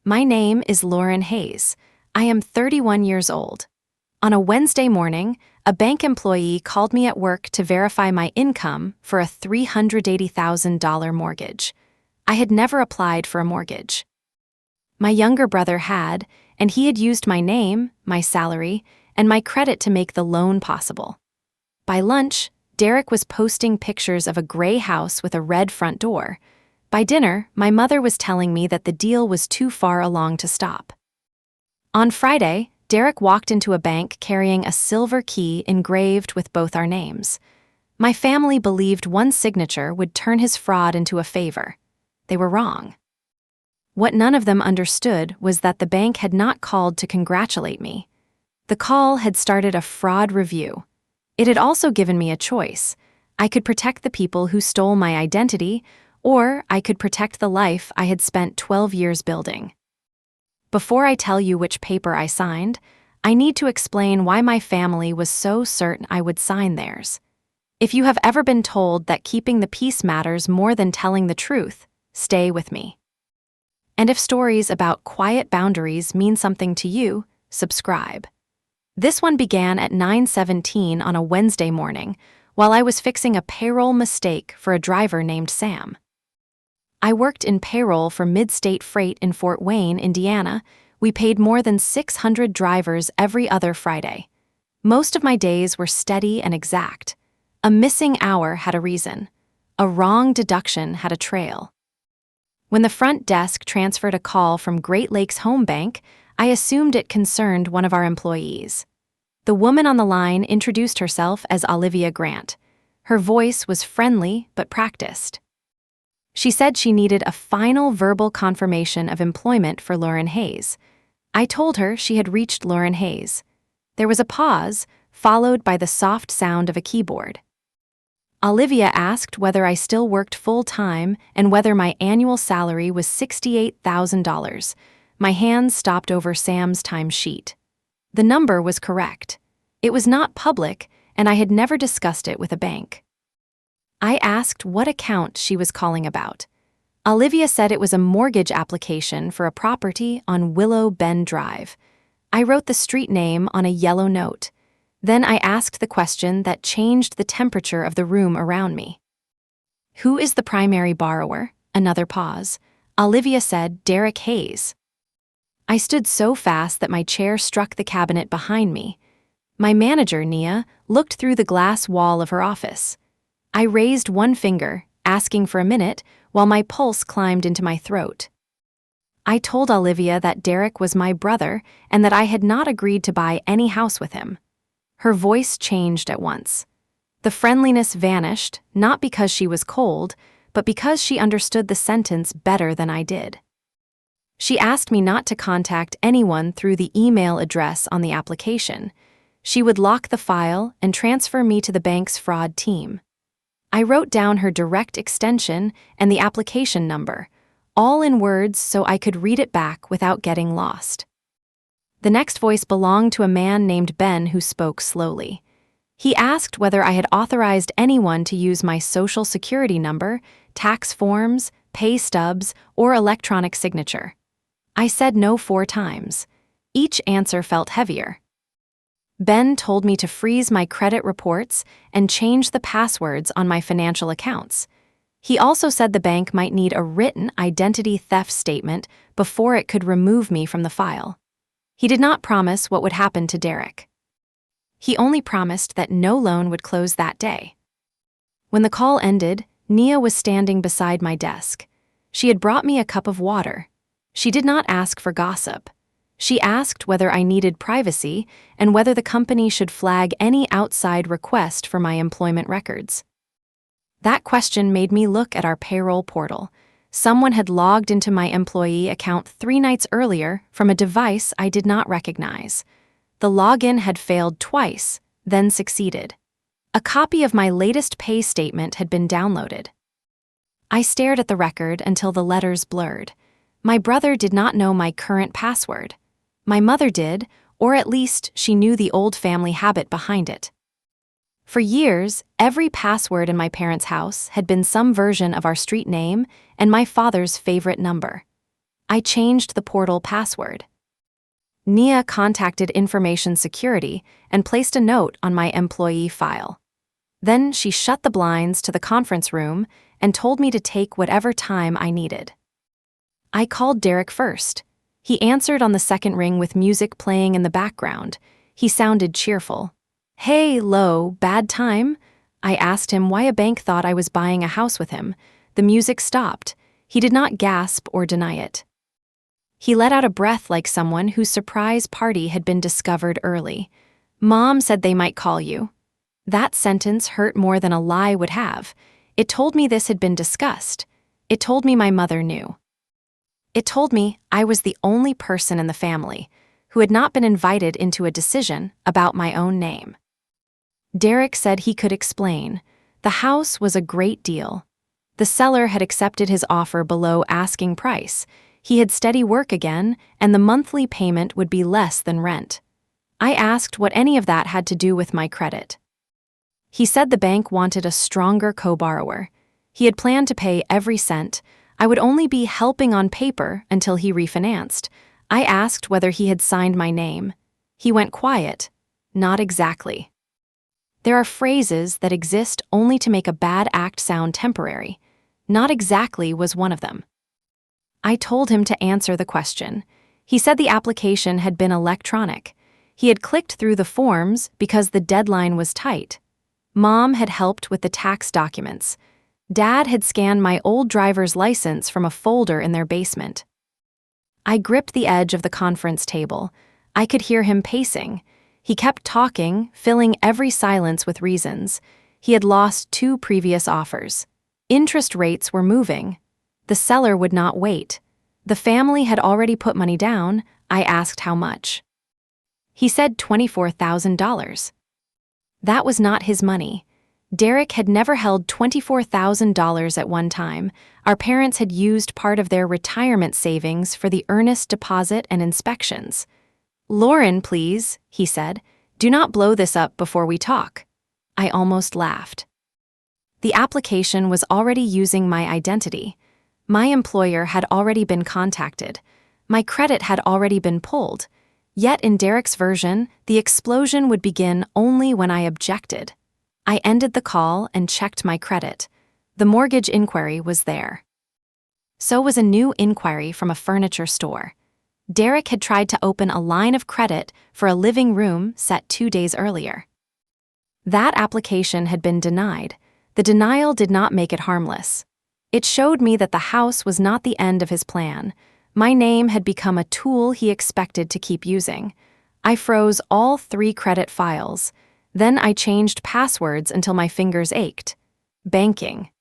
My name is Lauren Hayes. I am 31 years old. On a Wednesday morning, a bank employee called me at work to verify my income for a $380,000 mortgage. I had never applied for a mortgage. My younger brother had, and he had used my name, my salary, and my credit to make the loan possible. By lunch, Derek was posting pictures of a gray house with a red front door. By dinner, my mother was telling me that the deal was too far along to stop. On Friday, Derek walked into a bank carrying a silver key engraved with both our names. My family believed one signature would turn his fraud into a favor. They were wrong. What none of them understood was that the bank had not called to congratulate me. The call had started a fraud review. It had also given me a choice. I could protect the people who stole my identity, or I could protect the life I had spent 12 years building. Before I tell you which paper I signed, I need to explain why my family was so certain I would sign theirs. If you have ever been told that keeping the peace matters more than telling the truth, stay with me. And if stories about quiet boundaries mean something to you, subscribe. This one began at 9:17 on a Wednesday morning while I was fixing a payroll mistake for a driver named Sam. I worked in payroll for Mid-State Freight in Fort Wayne, Indiana. We paid more than 600 drivers every other Friday. Most of my days were steady and exact. A missing hour had a reason. A wrong deduction had a trail. When the front desk transferred a call from Great Lakes Home Bank, I assumed it concerned one of our employees. The woman on the line introduced herself as Olivia Grant. Her voice was friendly but practiced. She said she needed a final verbal confirmation of employment for Lauren Hayes. I told her she had reached Lauren Hayes. There was a pause, followed by the soft sound of a keyboard. Olivia asked whether I still worked full-time and whether my annual salary was $68,000. My hands stopped over Sam's timesheet. The number was correct. It was not public, and I had never discussed it with a bank. I asked what account she was calling about. Olivia said it was a mortgage application for a property on Willow Bend Drive. I wrote the street name on a yellow note. Then I asked the question that changed the temperature of the room around me. Who is the primary borrower? Another pause. Olivia said Derek Hayes. I stood so fast that my chair struck the cabinet behind me. My manager, Nia, looked through the glass wall of her office. I raised one finger, asking for a minute, while my pulse climbed into my throat. I told Olivia that Derek was my brother and that I had not agreed to buy any house with him. Her voice changed at once. The friendliness vanished, not because she was cold, but because she understood the sentence better than I did. She asked me not to contact anyone through the email address on the application. She would lock the file and transfer me to the bank's fraud team. I wrote down her direct extension and the application number, all in words so I could read it back without getting lost. The next voice belonged to a man named Ben who spoke slowly. He asked whether I had authorized anyone to use my social security number, tax forms, pay stubs, or electronic signature. I said no 4 times. Each answer felt heavier. Ben told me to freeze my credit reports and change the passwords on my financial accounts. He also said the bank might need a written identity theft statement before it could remove me from the file. He did not promise what would happen to Derek. He only promised that no loan would close that day. When the call ended, Nia was standing beside my desk. She had brought me a cup of water. She did not ask for gossip. She asked whether I needed privacy and whether the company should flag any outside request for my employment records. That question made me look at our payroll portal. Someone had logged into my employee account 3 nights earlier from a device I did not recognize. The login had failed twice, then succeeded. A copy of my latest pay statement had been downloaded. I stared at the record until the letters blurred. My brother did not know my current password. My mother did, or at least she knew the old family habit behind it. For years, every password in my parents' house had been some version of our street name and my father's favorite number. I changed the portal password. Nia contacted Information Security and placed a note on my employee file. Then she shut the blinds to the conference room and told me to take whatever time I needed. I called Derek first. He answered on the second ring with music playing in the background. He sounded cheerful. "Hey, Lo, bad time?" I asked him why a bank thought I was buying a house with him. The music stopped. He did not gasp or deny it. He let out a breath like someone whose surprise party had been discovered early. "Mom said they might call you." That sentence hurt more than a lie would have. It told me this had been discussed. It told me my mother knew. It told me I was the only person in the family who had not been invited into a decision about my own name. Derek said he could explain. The house was a great deal. The seller had accepted his offer below asking price. He had steady work again, and the monthly payment would be less than rent. I asked what any of that had to do with my credit. He said the bank wanted a stronger co-borrower. He had planned to pay every cent. I would only be helping on paper until he refinanced. I asked whether he had signed my name. He went quiet. Not exactly. There are phrases that exist only to make a bad act sound temporary. Not exactly was one of them. I told him to answer the question. He said the application had been electronic. He had clicked through the forms because the deadline was tight. Mom had helped with the tax documents. Dad had scanned my old driver's license from a folder in their basement. I gripped the edge of the conference table. I could hear him pacing. He kept talking, filling every silence with reasons. He had lost 2 previous offers. Interest rates were moving. The seller would not wait. The family had already put money down. I asked how much. He said $24,000. That was not his money. Derek had never held $24,000 at one time. Our parents had used part of their retirement savings for the earnest deposit and inspections. "Lauren, please," he said. "Do not blow this up before we talk." I almost laughed. The application was already using my identity. My employer had already been contacted. My credit had already been pulled. Yet in Derek's version, the explosion would begin only when I objected. I ended the call and checked my credit. The mortgage inquiry was there. So was a new inquiry from a furniture store. Derek had tried to open a line of credit for a living room set 2 days earlier. That application had been denied. The denial did not make it harmless. It showed me that the house was not the end of his plan. My name had become a tool he expected to keep using. I froze all 3 credit files. Then I changed passwords until my fingers ached. Banking,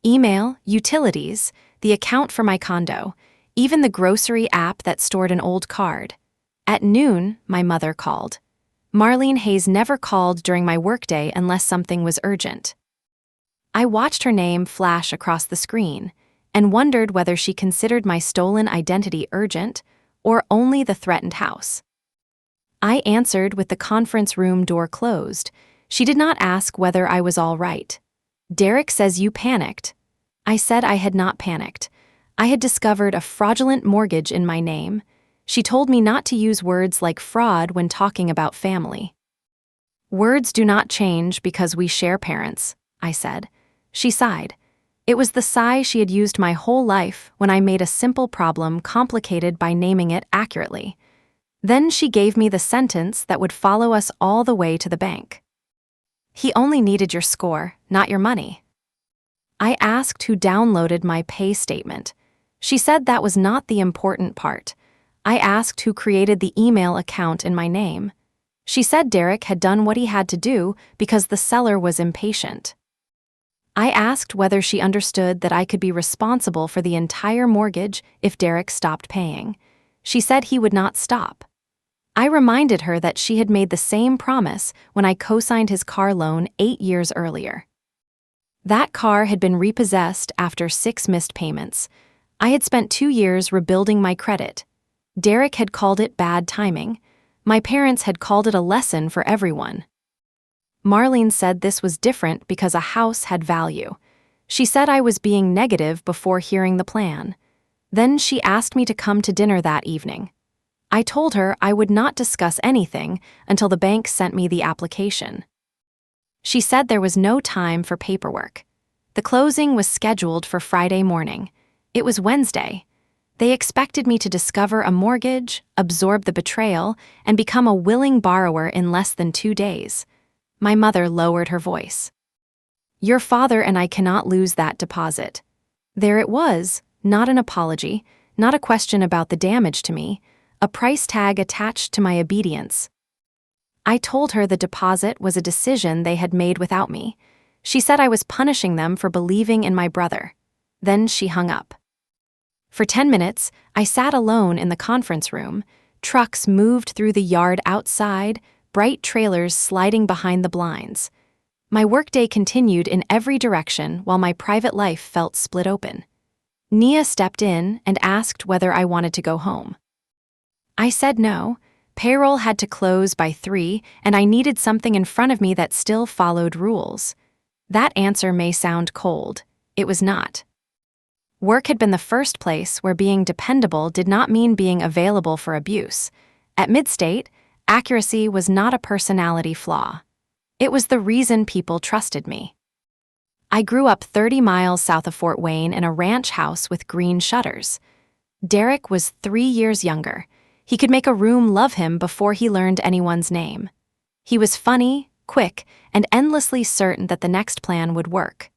email, utilities, the account for my condo, even the grocery app that stored an old card. At noon, my mother called. Marlene Hayes never called during my workday unless something was urgent. I watched her name flash across the screen and wondered whether she considered my stolen identity urgent or only the threatened house. I answered with the conference room door closed. She did not ask whether I was all right. "Derek says you panicked." I said I had not panicked. I had discovered a fraudulent mortgage in my name. She told me not to use words like fraud when talking about family. "Words do not change because we share parents," I said. She sighed. It was the sigh she had used my whole life when I made a simple problem complicated by naming it accurately. Then she gave me the sentence that would follow us all the way to the bank. "He only needed your score, not your money." I asked who downloaded my pay statement. She said that was not the important part. I asked who created the email account in my name. She said Derek had done what he had to do because the seller was impatient. I asked whether she understood that I could be responsible for the entire mortgage if Derek stopped paying. She said he would not stop. I reminded her that she had made the same promise when I co-signed his car loan 8 years earlier. That car had been repossessed after 6 missed payments. I had spent 2 years rebuilding my credit. Derek had called it bad timing. My parents had called it a lesson for everyone. Marlene said this was different because a house had value. She said I was being negative before hearing the plan. Then she asked me to come to dinner that evening. I told her I would not discuss anything until the bank sent me the application. She said there was no time for paperwork. The closing was scheduled for Friday morning. It was Wednesday. They expected me to discover a mortgage, absorb the betrayal, and become a willing borrower in less than 2 days. My mother lowered her voice. "Your father and I cannot lose that deposit." There it was, not an apology, not a question about the damage to me, a price tag attached to my obedience. I told her the deposit was a decision they had made without me. She said I was punishing them for believing in my brother. Then she hung up. For 10 minutes, I sat alone in the conference room. Trucks moved through the yard outside, bright trailers sliding behind the blinds. My workday continued in every direction while my private life felt split open. Nia stepped in and asked whether I wanted to go home. I said no. Payroll had to close by 3, and I needed something in front of me that still followed rules. That answer may sound cold. It was not. Work had been the first place where being dependable did not mean being available for abuse. At Midstate, accuracy was not a personality flaw. It was the reason people trusted me. I grew up 30 miles south of Fort Wayne in a ranch house with green shutters. Derek was 3 years younger. He could make a room love him before he learned anyone's name. He was funny, quick, and endlessly certain that the next plan would work.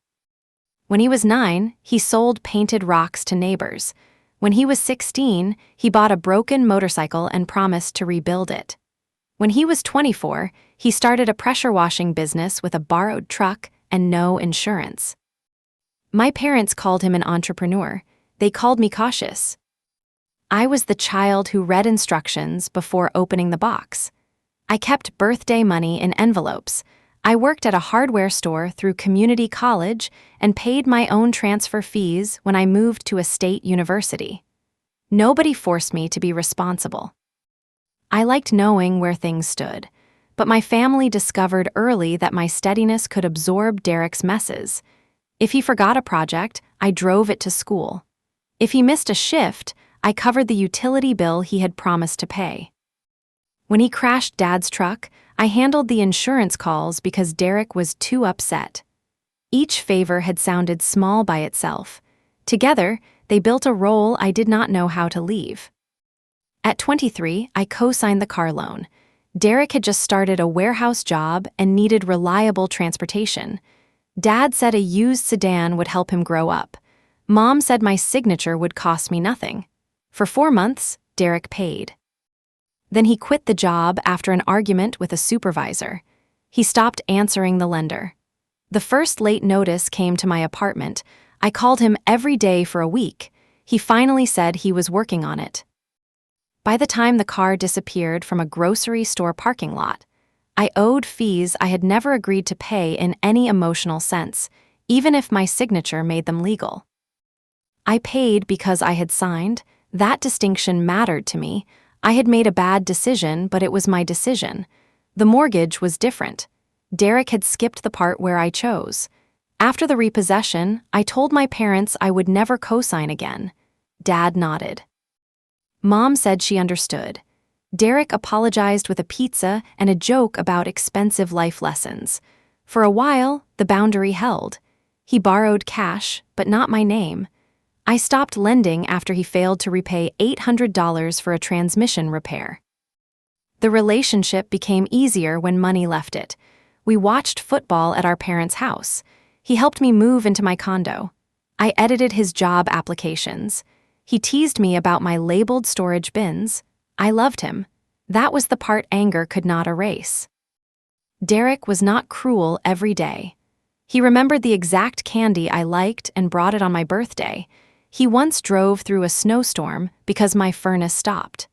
When he was 9, he sold painted rocks to neighbors. When he was 16, he bought a broken motorcycle and promised to rebuild it. When he was 24, he started a pressure washing business with a borrowed truck and no insurance. My parents called him an entrepreneur. They called me cautious. I was the child who read instructions before opening the box. I kept birthday money in envelopes. I worked at a hardware store through community college and paid my own transfer fees when I moved to a state university. Nobody forced me to be responsible. I liked knowing where things stood, but my family discovered early that my steadiness could absorb Derek's messes. If he forgot a project, I drove it to school. If he missed a shift, I covered the utility bill he had promised to pay. When he crashed Dad's truck, I handled the insurance calls because Derek was too upset. Each favor had sounded small by itself. Together, they built a role I did not know how to leave. At 23, I co-signed the car loan. Derek had just started a warehouse job and needed reliable transportation. Dad said a used sedan would help him grow up. Mom said my signature would cost me nothing. For 4 months, Derek paid. Then he quit the job after an argument with a supervisor. He stopped answering the lender. The first late notice came to my apartment. I called him every day for a week. He finally said he was working on it. By the time the car disappeared from a grocery store parking lot, I owed fees I had never agreed to pay in any emotional sense, even if my signature made them legal. I paid because I had signed. That distinction mattered to me. I had made a bad decision, but it was my decision. The mortgage was different. Derek had skipped the part where I chose. After the repossession, I told my parents I would never co-sign again. Dad nodded. Mom said she understood. Derek apologized with a pizza and a joke about expensive life lessons. For a while, the boundary held. He borrowed cash, but not my name. I stopped lending after he failed to repay $800 for a transmission repair. The relationship became easier when money left it. We watched football at our parents' house. He helped me move into my condo. I edited his job applications. He teased me about my labeled storage bins. I loved him. That was the part anger could not erase. Derek was not cruel every day. He remembered the exact candy I liked and brought it on my birthday. He once drove through a snowstorm because my furnace stopped.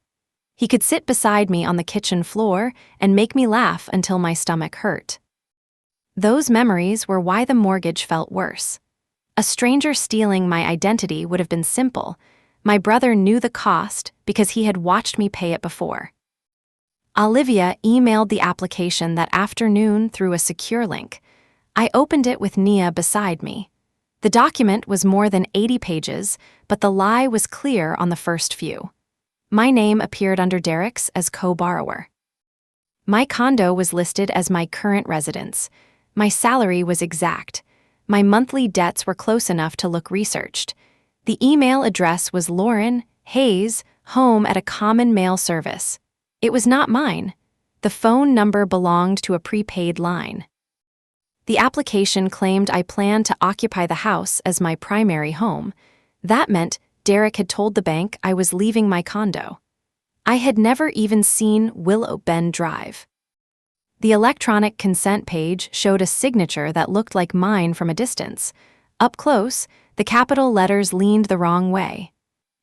He could sit beside me on the kitchen floor and make me laugh until my stomach hurt. Those memories were why the mortgage felt worse. A stranger stealing my identity would have been simple. My brother knew the cost because he had watched me pay it before. Olivia emailed the application that afternoon through a secure link. I opened it with Nia beside me. The document was more than 80 pages, but the lie was clear on the first few. My name appeared under Derek's as co-borrower. My condo was listed as my current residence. My salary was exact. My monthly debts were close enough to look researched. The email address was Lauren Hayes, home at a common mail service. It was not mine. The phone number belonged to a prepaid line. The application claimed I planned to occupy the house as my primary home. That meant Derek had told the bank I was leaving my condo. I had never even seen Willow Bend Drive. The electronic consent page showed a signature that looked like mine from a distance. Up close, the capital letters leaned the wrong way.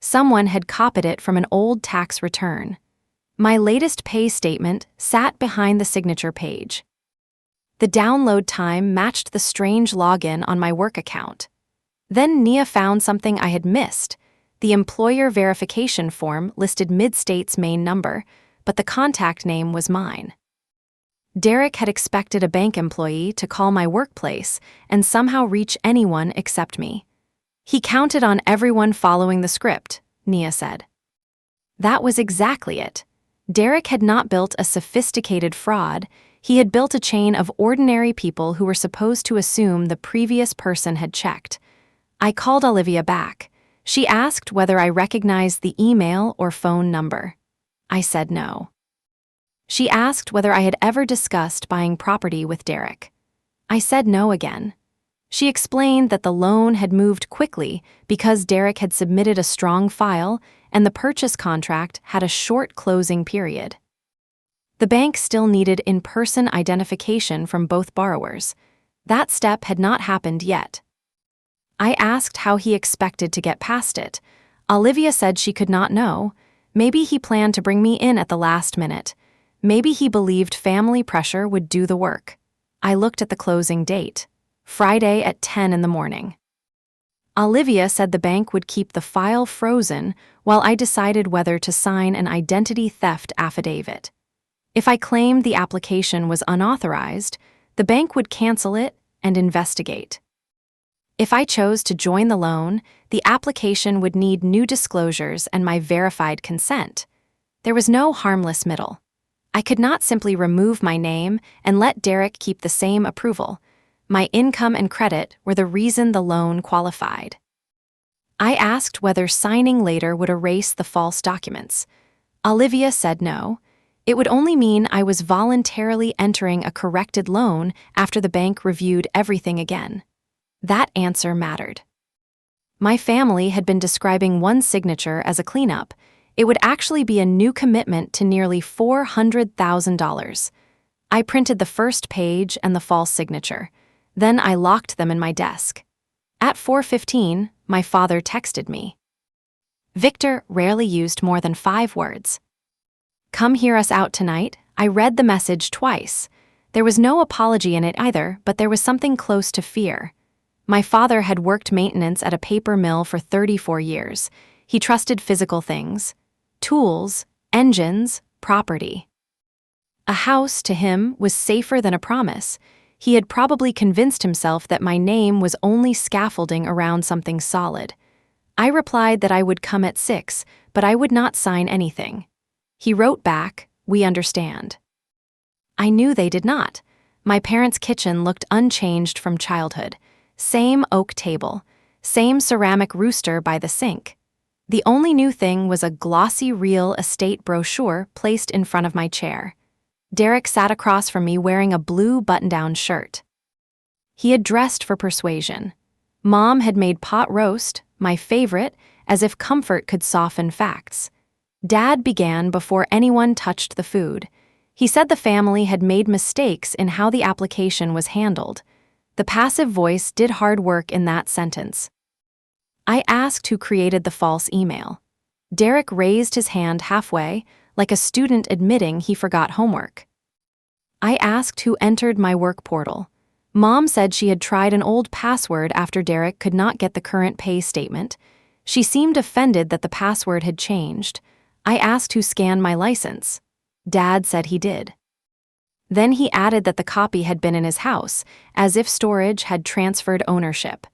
Someone had copied it from an old tax return. My latest pay statement sat behind the signature page. The download time matched the strange login on my work account. Then Nia found something I had missed. The employer verification form listed Mid-State's main number, but the contact name was mine. Derek had expected a bank employee to call my workplace and somehow reach anyone except me. He counted on everyone following the script, Nia said. That was exactly it. Derek had not built a sophisticated fraud. He had built a chain of ordinary people who were supposed to assume the previous person had checked. I called Olivia back. She asked whether I recognized the email or phone number. I said no. She asked whether I had ever discussed buying property with Derek. I said no again. She explained that the loan had moved quickly because Derek had submitted a strong file and the purchase contract had a short closing period. The bank still needed in-person identification from both borrowers. That step had not happened yet. I asked how he expected to get past it. Olivia said she could not know. Maybe he planned to bring me in at the last minute. Maybe he believed family pressure would do the work. I looked at the closing date. Friday at 10 in the morning. Olivia said the bank would keep the file frozen while I decided whether to sign an identity theft affidavit. If I claimed the application was unauthorized, the bank would cancel it and investigate. If I chose to join the loan, the application would need new disclosures and my verified consent. There was no harmless middle. I could not simply remove my name and let Derek keep the same approval. My income and credit were the reason the loan qualified. I asked whether signing later would erase the false documents. Olivia said no. It would only mean I was voluntarily entering a corrected loan after the bank reviewed everything again. That answer mattered. My family had been describing one signature as a cleanup. It would actually be a new commitment to nearly $400,000. I printed the first page and the false signature. Then I locked them in my desk. At 4:15, my father texted me. Victor rarely used more than 5 words. Come hear us out tonight. I read the message twice. There was no apology in it either, but there was something close to fear. My father had worked maintenance at a paper mill for 34 years. He trusted physical things. Tools, engines, property. A house, to him, was safer than a promise. He had probably convinced himself that my name was only scaffolding around something solid. I replied that I would come at 6, but I would not sign anything. He wrote back, "We understand." I knew they did not. My parents' kitchen looked unchanged from childhood. Same oak table, same ceramic rooster by the sink. The only new thing was a glossy real estate brochure placed in front of my chair. Derek sat across from me wearing a blue button-down shirt. He had dressed for persuasion. Mom had made pot roast, my favorite, as if comfort could soften facts. Dad began before anyone touched the food. He said the family had made mistakes in how the application was handled. The passive voice did hard work in that sentence. I asked who created the false email. Derek raised his hand halfway, like a student admitting he forgot homework. I asked who entered my work portal. Mom said she had tried an old password after Derek could not get the current pay statement. She seemed offended that the password had changed. I asked who scanned my license. Dad said he did. Then he added that the copy had been in his house, as if storage had transferred ownership.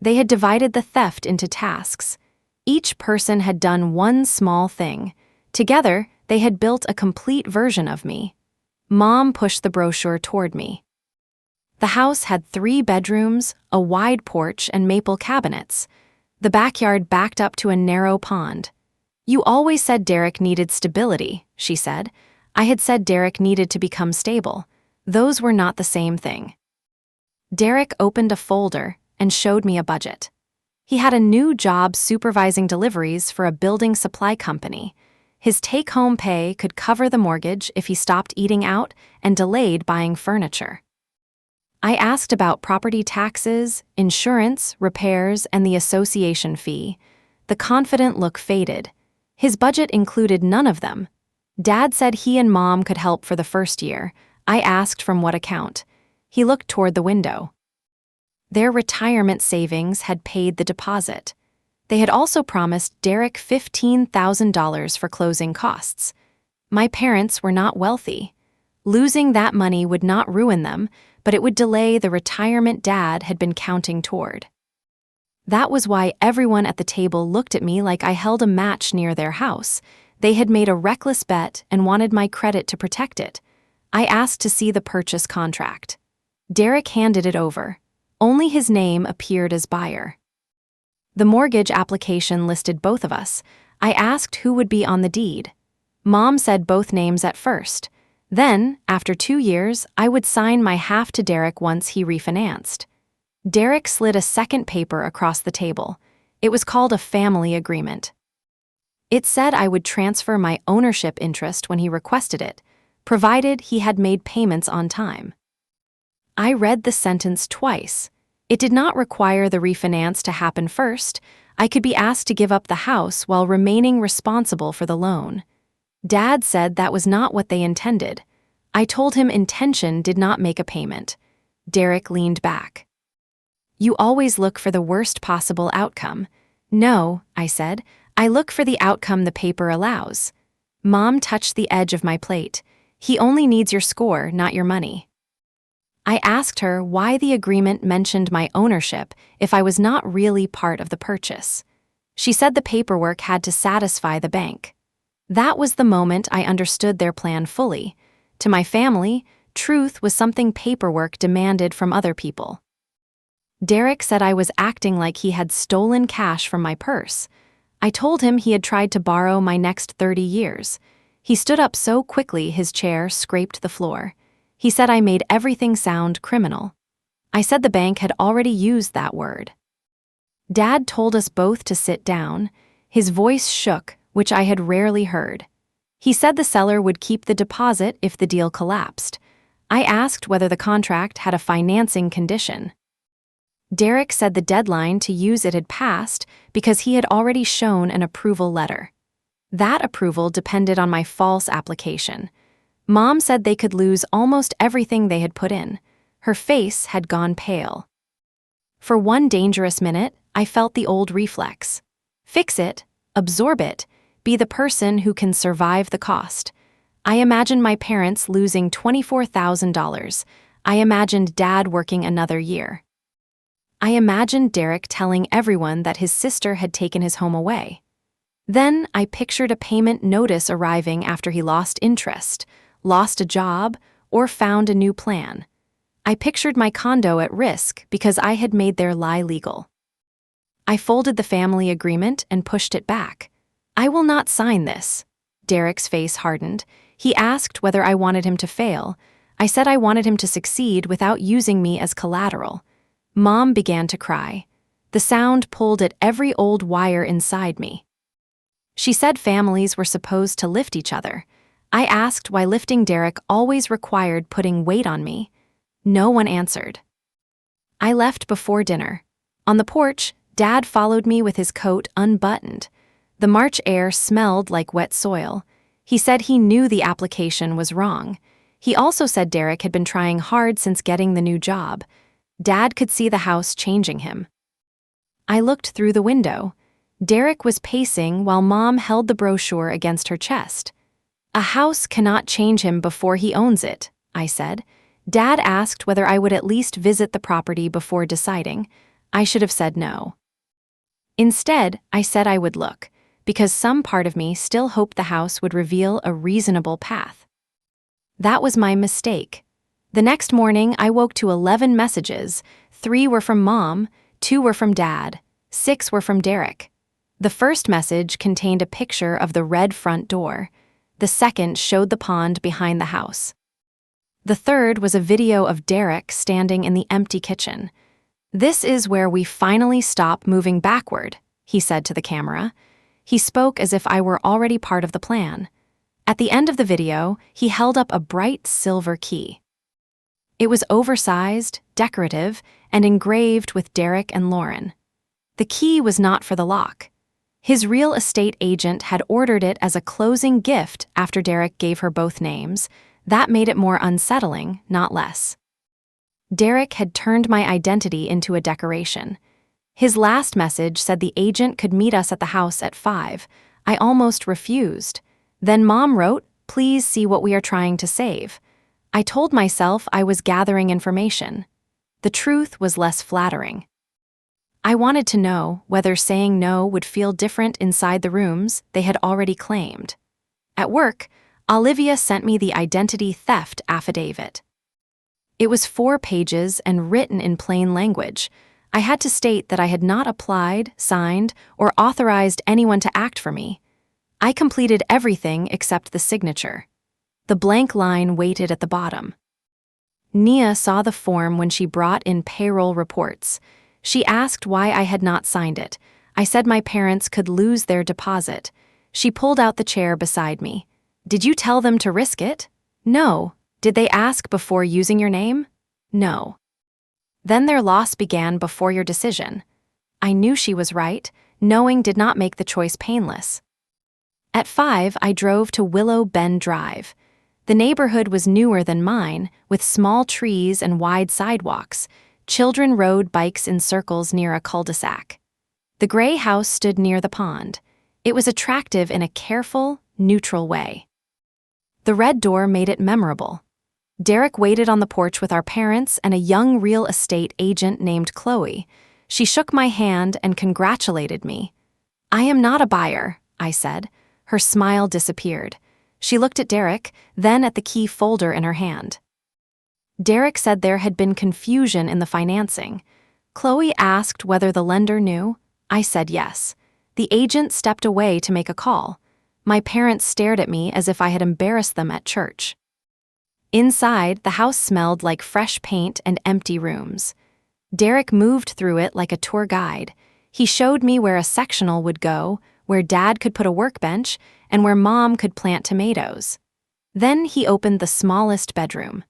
They had divided the theft into tasks. Each person had done one small thing. Together, they had built a complete version of me. Mom pushed the brochure toward me. The house had 3 bedrooms, a wide porch, and maple cabinets. The backyard backed up to a narrow pond. "You always said Derek needed stability," she said. I had said Derek needed to become stable. Those were not the same thing. Derek opened a folder and showed me a budget. He had a new job supervising deliveries for a building supply company. His take-home pay could cover the mortgage if he stopped eating out and delayed buying furniture. I asked about property taxes, insurance, repairs, and the association fee. The confident look faded. His budget included none of them. Dad said he and Mom could help for the first year. I asked from what account. He looked toward the window. Their retirement savings had paid the deposit. They had also promised Derek $15,000 for closing costs. My parents were not wealthy. Losing that money would not ruin them, but it would delay the retirement Dad had been counting toward. That was why everyone at the table looked at me like I held a match near their house. They had made a reckless bet and wanted my credit to protect it. I asked to see the purchase contract. Derek handed it over. Only his name appeared as buyer. The mortgage application listed both of us. I asked who would be on the deed. Mom said both names at first. Then, after 2 years, I would sign my half to Derek once he refinanced. Derek slid a second paper across the table. It was called a family agreement. It said I would transfer my ownership interest when he requested it, provided he had made payments on time. I read the sentence twice. It did not require the refinance to happen first. I could be asked to give up the house while remaining responsible for the loan. Dad said that was not what they intended. I told him intention did not make a payment. Derek leaned back. "You always look for the worst possible outcome." "No," I said. "I look for the outcome the paper allows." Mom touched the edge of my plate. "He only needs your score, not your money." I asked her why the agreement mentioned my ownership if I was not really part of the purchase. She said the paperwork had to satisfy the bank. That was the moment I understood their plan fully. To my family, truth was something paperwork demanded from other people. Derek said I was acting like he had stolen cash from my purse. I told him he had tried to borrow my next 30 years. He stood up so quickly his chair scraped the floor. He said I made everything sound criminal. I said the bank had already used that word. Dad told us both to sit down. His voice shook, which I had rarely heard. He said the seller would keep the deposit if the deal collapsed. I asked whether the contract had a financing condition. Derek said the deadline to use it had passed because he had already shown an approval letter. That approval depended on my false application. Mom said they could lose almost everything they had put in. Her face had gone pale. For one dangerous minute, I felt the old reflex. Fix it, absorb it, be the person who can survive the cost. I imagined my parents losing $24,000. I imagined Dad working another year. I imagined Derek telling everyone that his sister had taken his home away. Then I pictured a payment notice arriving after he lost interest, lost a job, or found a new plan. I pictured my condo at risk because I had made their lie legal. I folded the family agreement and pushed it back. "I will not sign this." Derek's face hardened. He asked whether I wanted him to fail. I said I wanted him to succeed without using me as collateral. Mom began to cry. The sound pulled at every old wire inside me. She said families were supposed to lift each other. I asked why lifting Derek always required putting weight on me. No one answered. I left before dinner. On the porch, Dad followed me with his coat unbuttoned. The March air smelled like wet soil. He said he knew the application was wrong. He also said Derek had been trying hard since getting the new job. Dad could see the house changing him. I looked through the window. Derek was pacing while Mom held the brochure against her chest. "A house cannot change him before he owns it," I said. Dad asked whether I would at least visit the property before deciding. I should have said no. Instead, I said I would look, because some part of me still hoped the house would reveal a reasonable path. That was my mistake. The next morning, I woke to 11 messages. 3 were from Mom, 2 were from Dad, 6 were from Derek. The first message contained a picture of the red front door. The second showed the pond behind the house. The third was a video of Derek standing in the empty kitchen. "This is where we finally stop moving backward," he said to the camera. He spoke as if I were already part of the plan. At the end of the video, he held up a bright silver key. It was oversized, decorative, and engraved with Derek and Lauren. The key was not for the lock. His real estate agent had ordered it as a closing gift after Derek gave her both names. That made it more unsettling, not less. Derek had turned my identity into a decoration. His last message said the agent could meet us at the house at 5. I almost refused. Then Mom wrote, "Please see what we are trying to save." I told myself I was gathering information. The truth was less flattering. I wanted to know whether saying no would feel different inside the rooms they had already claimed. At work, Olivia sent me the identity theft affidavit. It was 4 pages and written in plain language. I had to state that I had not applied, signed, or authorized anyone to act for me. I completed everything except the signature. The blank line waited at the bottom. Nia saw the form when she brought in payroll reports. She asked why I had not signed it. I said my parents could lose their deposit. She pulled out the chair beside me. "Did you tell them to risk it?" "No." "Did they ask before using your name?" "No." "Then their loss began before your decision." I knew she was right. Knowing did not make the choice painless. At 5, I drove to Willow Bend Drive. The neighborhood was newer than mine, with small trees and wide sidewalks. Children rode bikes in circles near a cul-de-sac. The gray house stood near the pond. It was attractive in a careful, neutral way. The red door made it memorable. Derek waited on the porch with our parents and a young real estate agent named Chloe. She shook my hand and congratulated me. "I am not a buyer," I said. Her smile disappeared. She looked at Derek, then at the key folder in her hand. Derek said there had been confusion in the financing. Chloe asked whether the lender knew. I said yes. The agent stepped away to make a call. My parents stared at me as if I had embarrassed them at church. Inside, the house smelled like fresh paint and empty rooms. Derek moved through it like a tour guide. He showed me where a sectional would go, where Dad could put a workbench, and where Mom could plant tomatoes. Then he opened the smallest bedroom.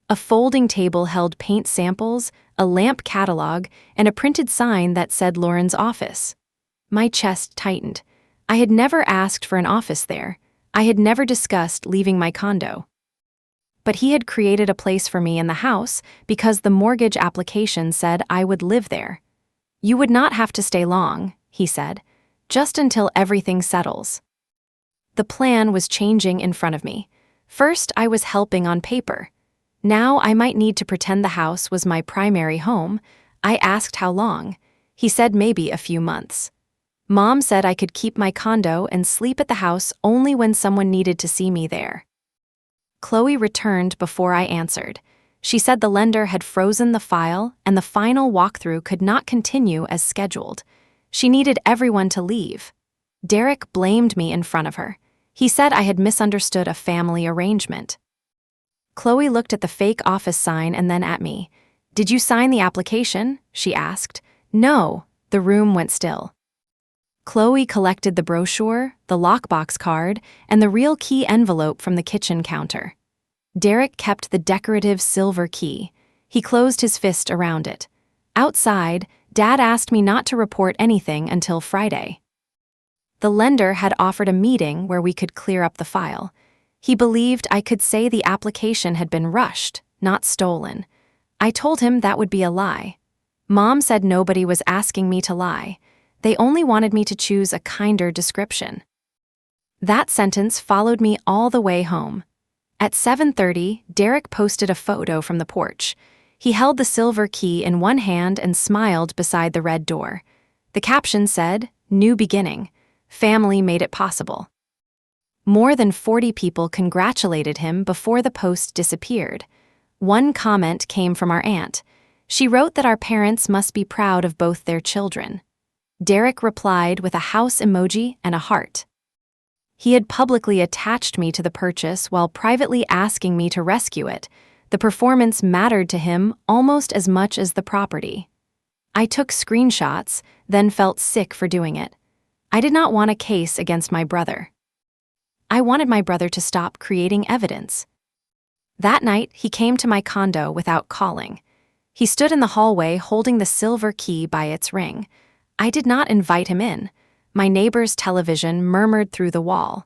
A folding table held paint samples, a lamp catalog, and a printed sign that said Lauren's office. My chest tightened. I had never asked for an office there. I had never discussed leaving my condo. But he had created a place for me in the house because the mortgage application said I would live there. "You would not have to stay long," he said, "just until everything settles." The plan was changing in front of me. First, I was helping on paper. Now I might need to pretend the house was my primary home. I asked how long. He said maybe a few months. Mom said I could keep my condo and sleep at the house only when someone needed to see me there. Chloe returned before I answered. She said the lender had frozen the file and the final walkthrough could not continue as scheduled. She needed everyone to leave. Derek blamed me in front of her. He said I had misunderstood a family arrangement. Chloe looked at the fake office sign and then at me. "Did you sign the application?" she asked. "No." The room went still. Chloe collected the brochure, the lockbox card, and the real key envelope from the kitchen counter. Derek kept the decorative silver key. He closed his fist around it. Outside, Dad asked me not to report anything until Friday. The lender had offered a meeting where we could clear up the file. He believed I could say the application had been rushed, not stolen. I told him that would be a lie. Mom said nobody was asking me to lie. They only wanted me to choose a kinder description. That sentence followed me all the way home. At 7:30, Derek posted a photo from the porch. He held the silver key in one hand and smiled beside the red door. The caption said, "New beginning. Family made it possible." More than 40 people congratulated him before the post disappeared. One comment came from our aunt. She wrote that our parents must be proud of both their children. Derek replied with a house emoji and a heart. He had publicly attached me to the purchase while privately asking me to rescue it. The performance mattered to him almost as much as the property. I took screenshots, then felt sick for doing it. I did not want a case against my brother. I wanted my brother to stop creating evidence. That night, he came to my condo without calling. He stood in the hallway holding the silver key by its ring. I did not invite him in. My neighbor's television murmured through the wall.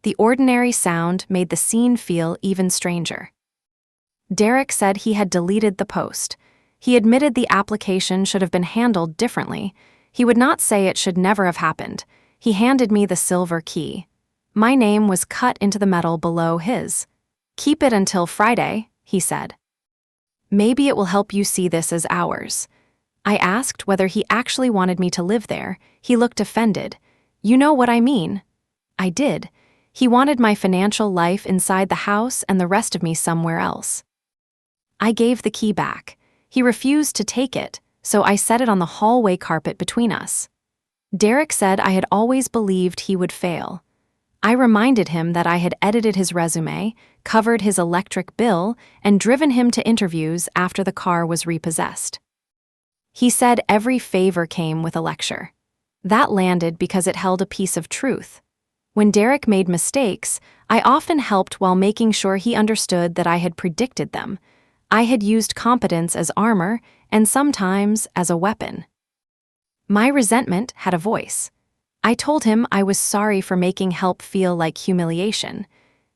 The ordinary sound made the scene feel even stranger. Derek said he had deleted the post. He admitted the application should have been handled differently. He would not say it should never have happened. He handed me the silver key. My name was cut into the metal below his. "Keep it until Friday," he said. "Maybe it will help you see this as ours." I asked whether he actually wanted me to live there. He looked offended. "You know what I mean." I did. He wanted my financial life inside the house and the rest of me somewhere else. I gave the key back. He refused to take it, so I set it on the hallway carpet between us. Derek said I had always believed he would fail. I reminded him that I had edited his resume, covered his electric bill, and driven him to interviews after the car was repossessed. He said every favor came with a lecture. That landed because it held a piece of truth. When Derek made mistakes, I often helped while making sure he understood that I had predicted them. I had used competence as armor and sometimes as a weapon. My resentment had a voice. I told him I was sorry for making help feel like humiliation.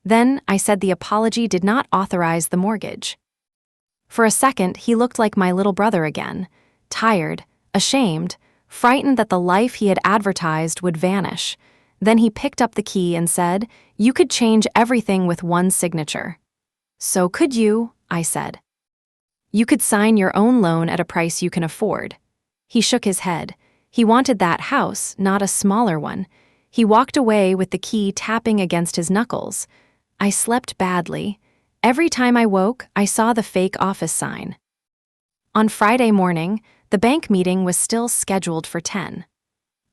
Then I said the apology did not authorize the mortgage. For a second, he looked like my little brother again, tired, ashamed, frightened that the life he had advertised would vanish. Then he picked up the key and said, "You could change everything with one signature." "So could you," I said. "You could sign your own loan at a price you can afford." He shook his head. He wanted that house, not a smaller one. He walked away with the key tapping against his knuckles. I slept badly. Every time I woke, I saw the fake office sign. On Friday morning, the bank meeting was still scheduled for 10.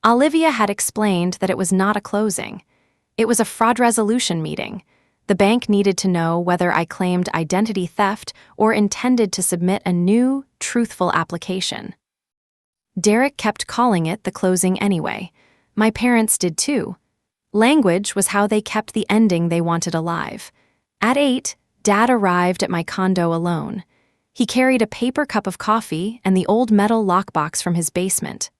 Olivia had explained that it was not a closing. It was a fraud resolution meeting. The bank needed to know whether I claimed identity theft or intended to submit a new, truthful application. Derek kept calling it the closing anyway. My parents did too. Language was how they kept the ending they wanted alive. At 8, Dad arrived at my condo alone. He carried a paper cup of coffee and the old metal lockbox from his basement.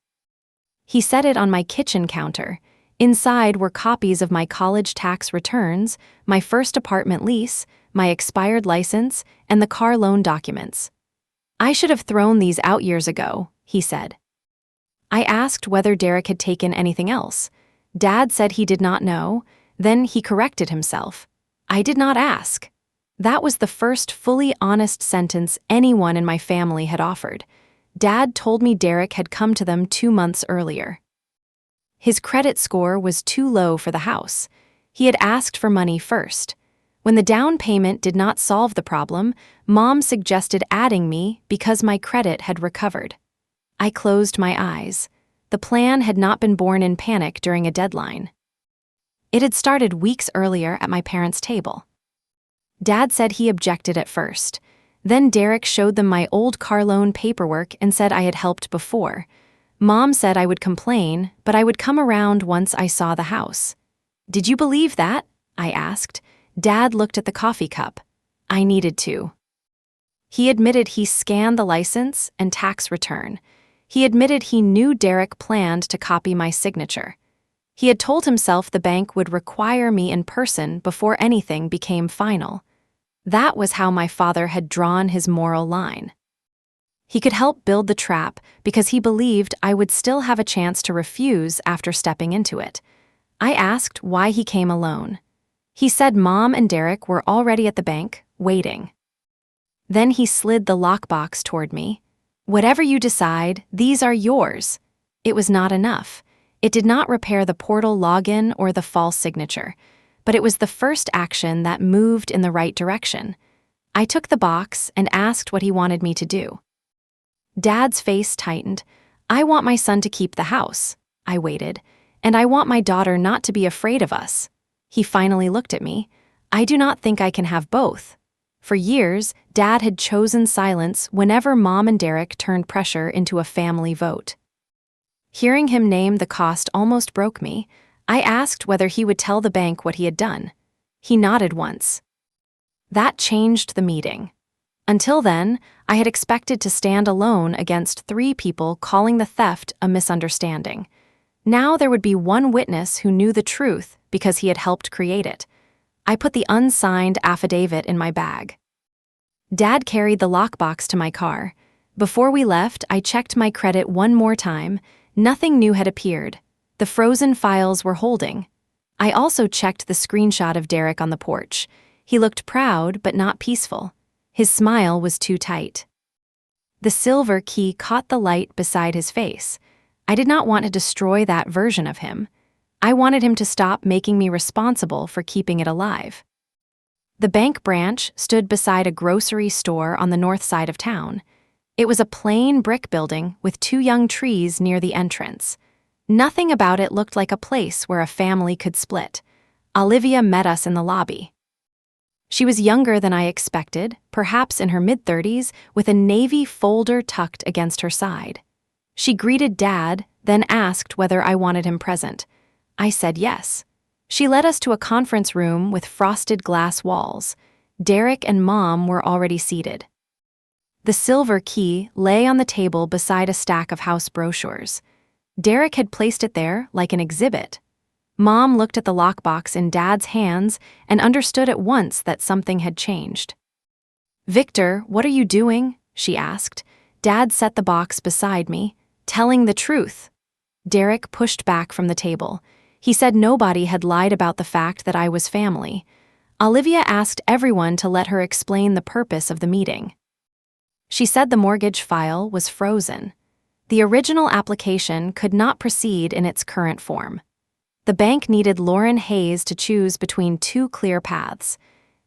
He set it on my kitchen counter. Inside were copies of my college tax returns, my first apartment lease, my expired license, and the car loan documents. "I should have thrown these out years ago," he said. I asked whether Derek had taken anything else. Dad said he did not know, then he corrected himself. I did not ask. That was the first fully honest sentence anyone in my family had offered. Dad told me Derek had come to them 2 months earlier. His credit score was too low for the house. He had asked for money first. When the down payment did not solve the problem, Mom suggested adding me because my credit had recovered. I closed my eyes. The plan had not been born in panic during a deadline. It had started weeks earlier at my parents' table. Dad said he objected at first. Then Derek showed them my old car loan paperwork and said I had helped before. Mom said I would complain, but I would come around once I saw the house. "Did you believe that?" I asked. Dad looked at the coffee cup. I needed to. He admitted he scanned the license and tax return. He admitted he knew Derek planned to copy my signature. He had told himself the bank would require me in person before anything became final. That was how my father had drawn his moral line. He could help build the trap because he believed I would still have a chance to refuse after stepping into it. I asked why he came alone. He said Mom and Derek were already at the bank, waiting. Then he slid the lockbox toward me. "Whatever you decide, these are yours." It was not enough. It did not repair the portal login or the false signature, but it was the first action that moved in the right direction. I took the box and asked what he wanted me to do. Dad's face tightened. "I want my son to keep the house." I waited. "And I want my daughter not to be afraid of us." He finally looked at me. "I do not think I can have both." For years, Dad had chosen silence whenever Mom and Derek turned pressure into a family vote. Hearing him name the cost almost broke me. I asked whether he would tell the bank what he had done. He nodded once. That changed the meeting. Until then, I had expected to stand alone against 3 people calling the theft a misunderstanding. Now there would be one witness who knew the truth because he had helped create it. I put the unsigned affidavit in my bag. Dad carried the lockbox to my car. Before we left, I checked my credit one more time. Nothing new had appeared. The frozen files were holding. I also checked the screenshot of Derek on the porch. He looked proud but not peaceful. His smile was too tight. The silver key caught the light beside his face. I did not want to destroy that version of him. I wanted him to stop making me responsible for keeping it alive. The bank branch stood beside a grocery store on the north side of town. It was a plain brick building with 2 young trees near the entrance. Nothing about it looked like a place where a family could split. Olivia met us in the lobby. She was younger than I expected, perhaps in her mid-30s, with a navy folder tucked against her side. She greeted Dad, then asked whether I wanted him present. I said yes. She led us to a conference room with frosted glass walls. Derek and Mom were already seated. The silver key lay on the table beside a stack of house brochures. Derek had placed it there like an exhibit. Mom looked at the lockbox in Dad's hands and understood at once that something had changed. "Victor, what are you doing?" she asked. Dad set the box beside me, telling the truth. Derek pushed back from the table. He said nobody had lied about the fact that I was family. Olivia asked everyone to let her explain the purpose of the meeting. She said the mortgage file was frozen. The original application could not proceed in its current form. The bank needed Lauren Hayes to choose between 2 clear paths.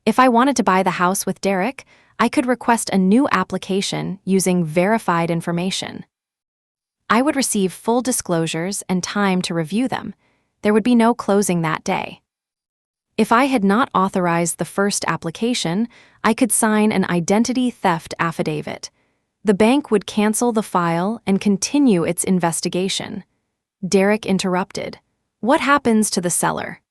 If I wanted to buy the house with Derek, I could request a new application using verified information. I would receive full disclosures and time to review them. There would be no closing that day. If I had not authorized the first application, I could sign an identity theft affidavit. The bank would cancel the file and continue its investigation. Derek interrupted. "What happens to the seller?"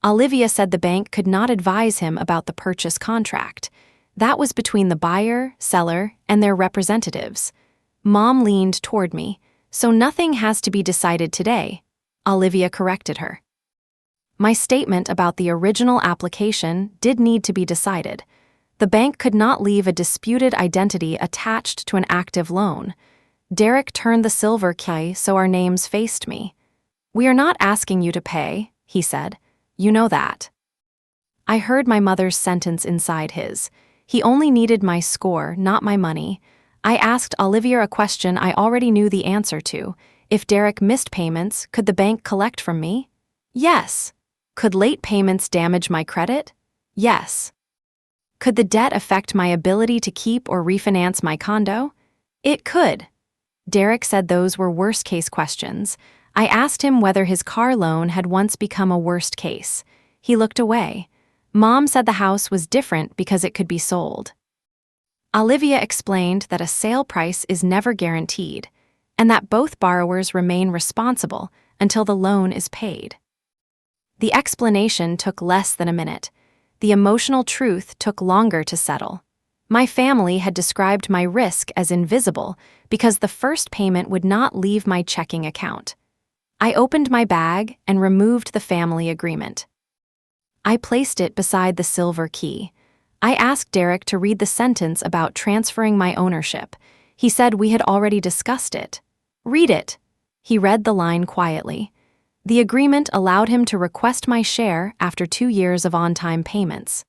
Olivia said the bank could not advise him about the purchase contract. That was between the buyer, seller, and their representatives. Mom leaned toward me. "So nothing has to be decided today," Olivia corrected her. My statement about the original application did need to be decided. The bank could not leave a disputed identity attached to an active loan. Derek turned the silver key so our names faced me. "We are not asking you to pay," he said. "You know that." I heard my mother's sentence inside his. He only needed my score, not my money. I asked Olivia a question I already knew the answer to. If Derek missed payments, could the bank collect from me? Yes. Could late payments damage my credit? Yes. Could the debt affect my ability to keep or refinance my condo? It could. Derek said those were worst-case questions. I asked him whether his car loan had once become a worst case. He looked away. Mom said the house was different because it could be sold. Olivia explained that a sale price is never guaranteed, and that both borrowers remain responsible until the loan is paid. The explanation took less than a minute. The emotional truth took longer to settle. My family had described my risk as invisible because the first payment would not leave my checking account. I opened my bag and removed the family agreement. I placed it beside the silver key. I asked Derek to read the sentence about transferring my ownership. He said we had already discussed it. "Read it." He read the line quietly. The agreement allowed him to request my share after 2 years of on-time payments.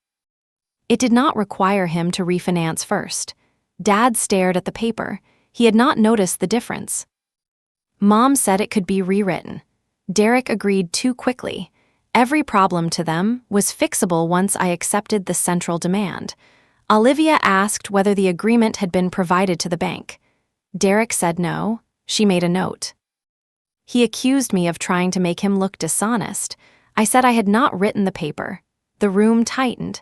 It did not require him to refinance first. Dad stared at the paper. He had not noticed the difference. Mom said it could be rewritten. Derek agreed too quickly. Every problem to them was fixable once I accepted the central demand. Olivia asked whether the agreement had been provided to the bank. Derek said no. She made a note. He accused me of trying to make him look dishonest. I said I had not written the paper. The room tightened.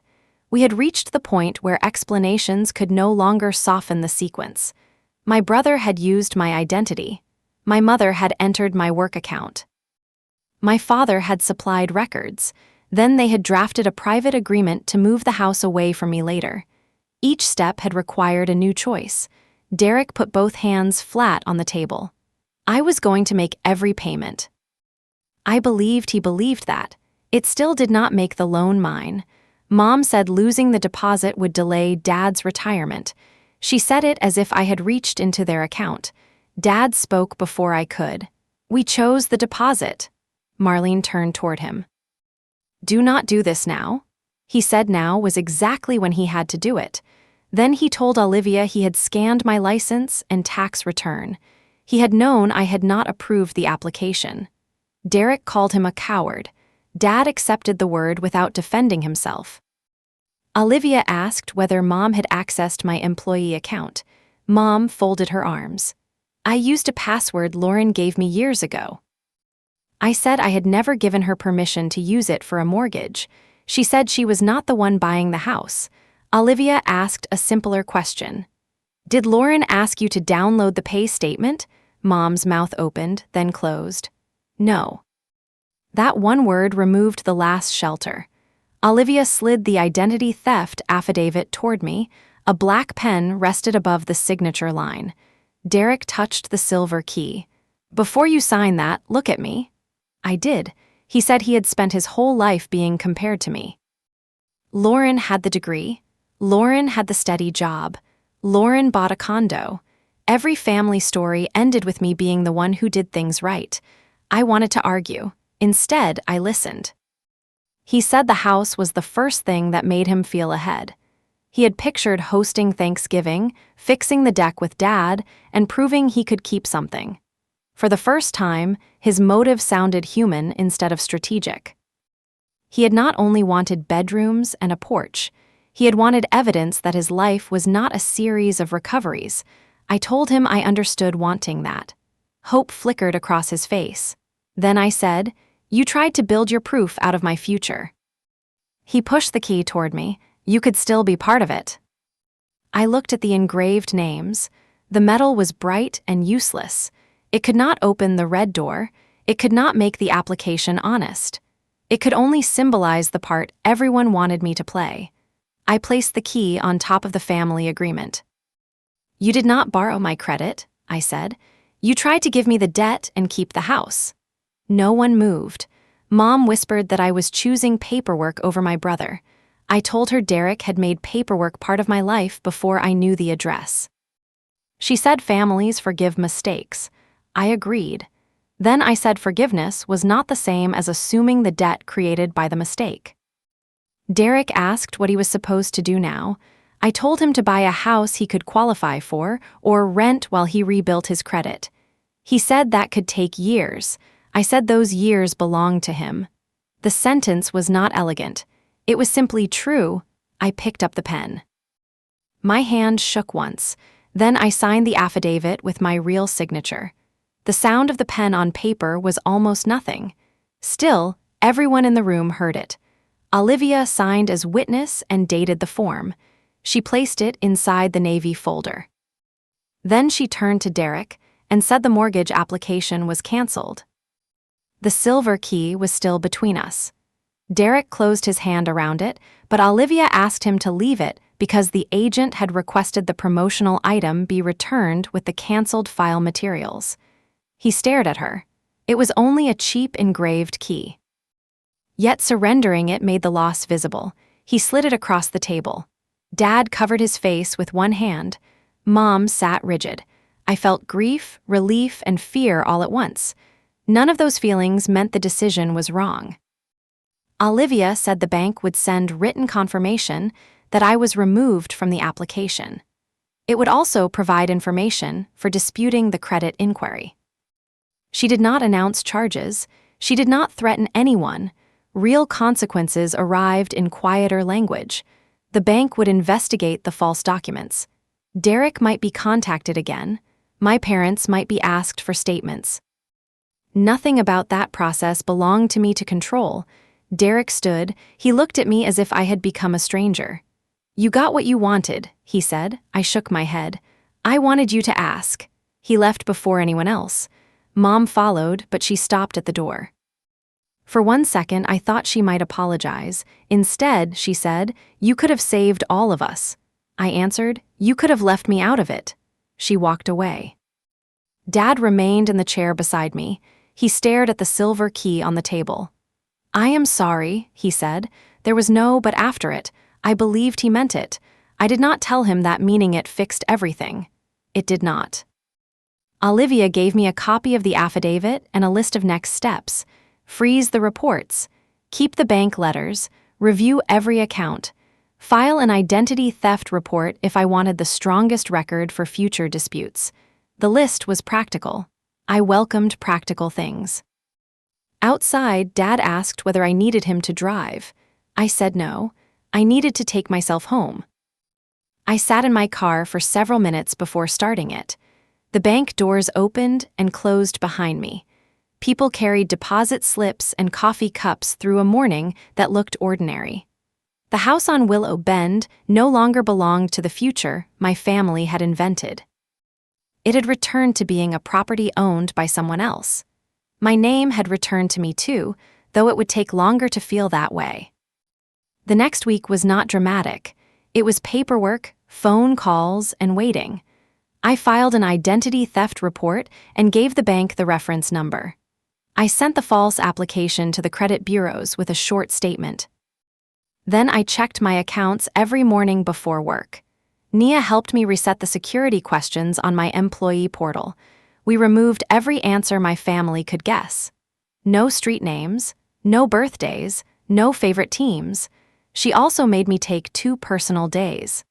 We had reached the point where explanations could no longer soften the sequence. My brother had used my identity. My mother had entered my work account. My father had supplied records. Then they had drafted a private agreement to move the house away from me later. Each step had required a new choice. Derek put both hands flat on the table. I was going to make every payment. I believed he believed that. It still did not make the loan mine. Mom said losing the deposit would delay Dad's retirement. She said it as if I had reached into their account. Dad spoke before I could. We chose the deposit. Marlene turned toward him. Do not do this now. He said now was exactly when he had to do it. Then he told Olivia he had scanned my license and tax return. He had known I had not approved the application. Derek called him a coward. Dad accepted the word without defending himself. Olivia asked whether Mom had accessed my employee account. Mom folded her arms. I used a password Lauren gave me years ago. I said I had never given her permission to use it for a mortgage. She said she was not the one buying the house. Olivia asked a simpler question. Did Lauren ask you to download the pay statement? Mom's mouth opened, then closed. No. That one word removed the last shelter. Olivia slid the identity theft affidavit toward me. A black pen rested above the signature line. Derek touched the silver key. Before you sign that, look at me. I did. He said he had spent his whole life being compared to me. Lauren had the degree. Lauren had the steady job. Lauren bought a condo. Every family story ended with me being the one who did things right. I wanted to argue. Instead, I listened. He said the house was the first thing that made him feel ahead. He had pictured hosting Thanksgiving, fixing the deck with Dad, and proving he could keep something. For the first time, his motive sounded human instead of strategic. He had not only wanted bedrooms and a porch, he had wanted evidence that his life was not a series of recoveries. I told him I understood wanting that. Hope flickered across his face. Then I said, "You tried to build your proof out of my future." He pushed the key toward me. You could still be part of it. I looked at the engraved names. The metal was bright and useless. It could not open the red door. It could not make the application honest. It could only symbolize the part everyone wanted me to play. I placed the key on top of the family agreement. You did not borrow my credit, I said. You tried to give me the debt and keep the house. No one moved. Mom whispered that I was choosing paperwork over my brother. I told her Derek had made paperwork part of my life before I knew the address. She said families forgive mistakes. I agreed. Then I said forgiveness was not the same as assuming the debt created by the mistake. Derek asked what he was supposed to do now. I told him to buy a house he could qualify for or rent while he rebuilt his credit. He said that could take years. I said those years belonged to him. The sentence was not elegant. It was simply true. I picked up the pen. My hand shook once. Then I signed the affidavit with my real signature. The sound of the pen on paper was almost nothing. Still, everyone in the room heard it. Olivia signed as witness and dated the form. She placed it inside the navy folder. Then she turned to Derek and said the mortgage application was canceled. The silver key was still between us. Derek closed his hand around it, but Olivia asked him to leave it because the agent had requested the promotional item be returned with the canceled file materials. He stared at her. It was only a cheap engraved key. Yet surrendering it made the loss visible. He slid it across the table. Dad covered his face with one hand. Mom sat rigid. I felt grief, relief, and fear all at once. None of those feelings meant the decision was wrong. Olivia said the bank would send written confirmation that I was removed from the application. It would also provide information for disputing the credit inquiry. She did not announce charges. She did not threaten anyone. Real consequences arrived in quieter language. The bank would investigate the false documents. Derek might be contacted again. My parents might be asked for statements. Nothing about that process belonged to me to control. Derek stood. He looked at me as if I had become a stranger. "You got what you wanted," he said. I shook my head. "I wanted you to ask." He left before anyone else. Mom followed, but she stopped at the door. For 1 second, I thought she might apologize. Instead, she said, "You could have saved all of us." I answered, "You could have left me out of it." She walked away. Dad remained in the chair beside me. He stared at the silver key on the table. "I am sorry," he said. There was no but after it. I believed he meant it. I did not tell him that meaning it fixed everything. It did not. Olivia gave me a copy of the affidavit and a list of next steps. Freeze the reports. Keep the bank letters. Review every account. File an identity theft report if I wanted the strongest record for future disputes. The list was practical. I welcomed practical things. Outside, Dad asked whether I needed him to drive. I said no. I needed to take myself home. I sat in my car for several minutes before starting it. The bank doors opened and closed behind me. People carried deposit slips and coffee cups through a morning that looked ordinary. The house on Willow Bend no longer belonged to the future my family had invented. It had returned to being a property owned by someone else. My name had returned to me too, though it would take longer to feel that way. The next week was not dramatic. It was paperwork, phone calls, and waiting. I filed an identity theft report and gave the bank the reference number. I sent the false application to the credit bureaus with a short statement. Then I checked my accounts every morning before work. Nia helped me reset the security questions on my employee portal. We removed every answer my family could guess. No street names, no birthdays, no favorite teams. She also made me take 2 personal days.